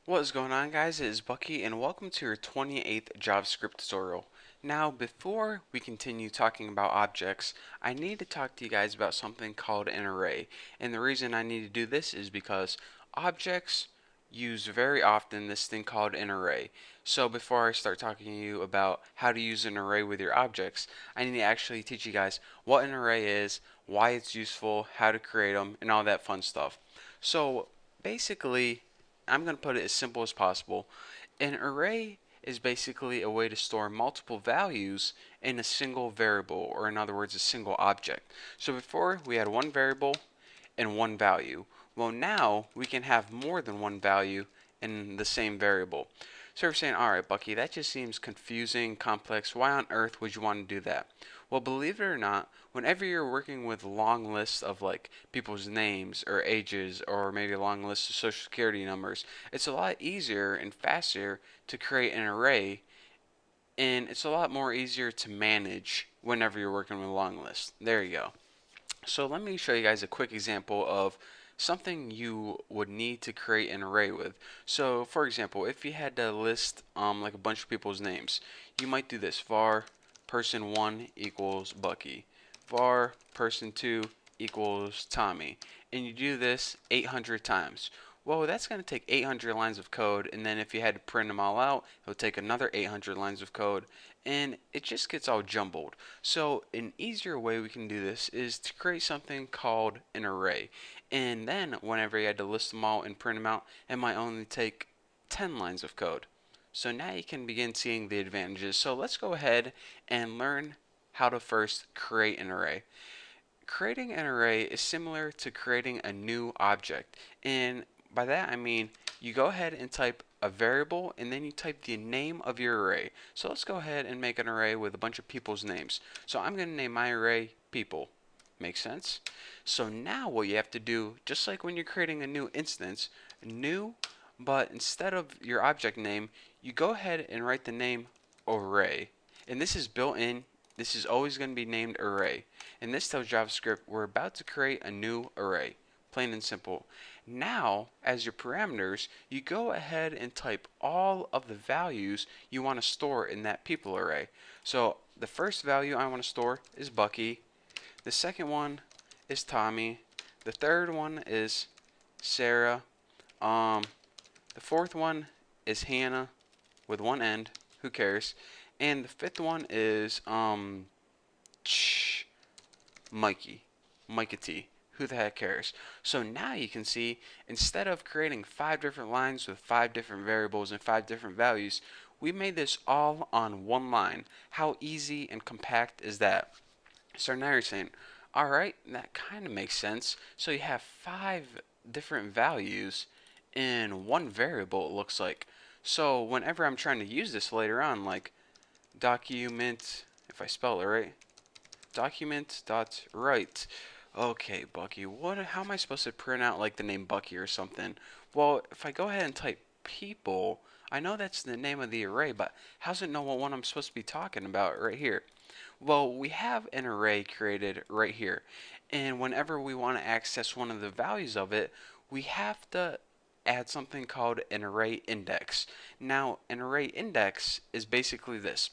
What is going on, guys? It is Bucky and welcome to your 28th JavaScript tutorial. Now, before we continue talking about objects, I need to talk to you guys about something called an array. And the reason I need to do this is because objects use very often this thing called an array. So before I start talking to you about how to use an array with your objects, I need to actually teach you guys what an array is, why it's useful, how to create them, and all that fun stuff. So basically, I'm going to put it as simple as possible. An array is basically a way to store multiple values in a single variable, or in other words, a single object. So before we had one variable and one value. Well, now we can have more than one value in the same variable. So we're saying, all right, Bucky, that just seems confusing, complex. Why on earth would you want to do that? Well, believe it or not, whenever you're working with long lists of like people's names or ages or maybe a long list of social security numbers, it's a lot easier and faster to create an array, and it's a lot more easier to manage whenever you're working with a long list. There you go. So let me show you guys a quick example of something you would need to create an array with. So for example, if you had to list like a bunch of people's names, you might do this: var person 1 equals Bucky, var person 2 equals Tommy, and you do this 800 times. Well, that's going to take 800 lines of code, and then if you had to print them all out, it would take another 800 lines of code, and it just gets all jumbled. So an easier way we can do this is to create something called an array. And then whenever you had to list them all and print them out, it might only take 10 lines of code. So now you can begin seeing the advantages. So let's go ahead and learn how to first create an array. Creating an array is similar to creating a new object. And by that I mean you go ahead and type a variable and then you type the name of your array. So let's go ahead and make an array with a bunch of people's names. So I'm going to name my array people. Makes sense? So now what you have to do, just like when you're creating a new instance, new, but instead of your object name, you go ahead and write the name array. And this is built in. This is always going to be named array. And this tells JavaScript we're about to create a new array. Plain and simple. Now, as your parameters, you go ahead and type all of the values you want to store in that people array. So the first value I want to store is Bucky. The second one is Tommy. The third one is Sarah. The fourth one is Hannah with one end. Who cares? And the fifth one is Mikey. Mikey T. Who the heck cares? So now you can see, instead of creating 5 different lines with 5 different variables and 5 different values, we made this all on one line. How easy and compact is that? So now you're saying, alright, that kind of makes sense. So you have 5 different values in one variable, it looks like. So whenever I'm trying to use this later on, like document, if I spell it right, document.write. Okay, Bucky, how am I supposed to print out like the name Bucky or something? Well, if I go ahead and type people, I know that's the name of the array, but how's it know what one I'm supposed to be talking about right here? Well, we have an array created right here, and whenever we want to access one of the values of it, we have to add something called an array index. Now, an array index is basically this.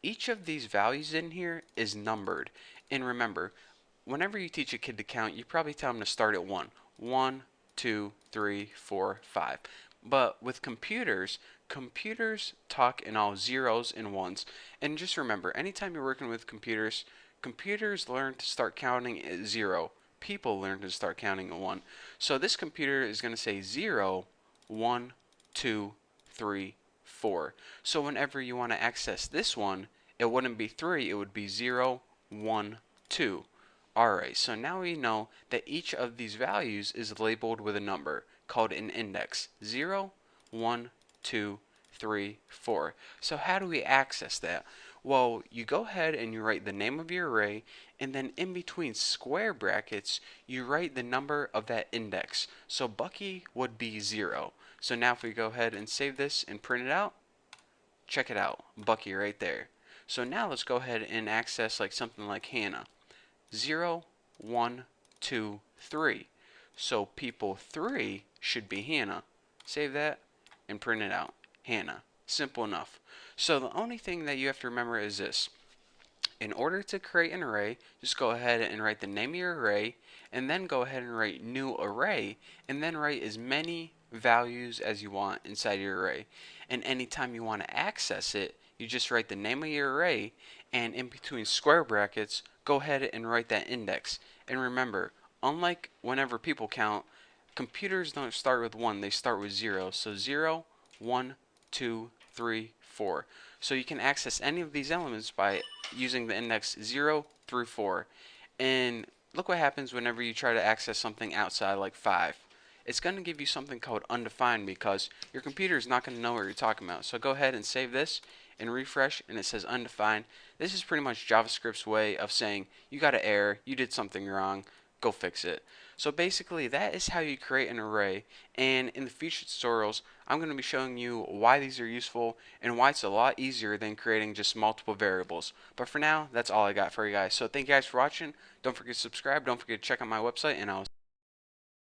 Each of these values in here is numbered. And remember, whenever you teach a kid to count, you probably tell them to start at 1. 1, 2, 3, 4, 5. But with computers, computers talk in all zeros and ones. And just remember, anytime you're working with computers, computers learn to start counting at 0. People learn to start counting at 1. So this computer is going to say 0, 1, 2, 3, 4. So whenever you want to access this one, it wouldn't be 3, it would be 0, 1, 2. Alright, so now we know that each of these values is labeled with a number called an index. 0, 1, 2, 3, 4. So how do we access that? Well, you go ahead and you write the name of your array, and then in between square brackets, you write the number of that index. So Bucky would be 0. So now if we go ahead and save this and print it out, check it out, Bucky right there. So now let's go ahead and access like something like Hannah. 0, 1, 2, 3. So people 3 should be Hannah. Save that and print it out. Hannah. Simple enough. So the only thing that you have to remember is this. In order to create an array, just go ahead and write the name of your array, and then go ahead and write new array, and then write as many values as you want inside your array. And anytime you want to access it, you just write the name of your array, and in between square brackets, go ahead and write that index. And remember, unlike whenever people count, computers don't start with 1, they start with 0. So 0, 1, 2, 3, 4. So you can access any of these elements by using the index 0 through 4. And look what happens whenever you try to access something outside like 5. It's going to give you something called undefined because your computer is not going to know what you're talking about. So go ahead and save this and refresh, and it says undefined. This is pretty much JavaScript's way of saying you got an error, you did something wrong, go fix it. So basically that is how you create an array, and in the future tutorials I'm going to be showing you why these are useful and why it's a lot easier than creating just multiple variables. But for now, that's all I got for you guys. So thank you guys for watching. Don't forget to subscribe, don't forget to check out my website, and I'll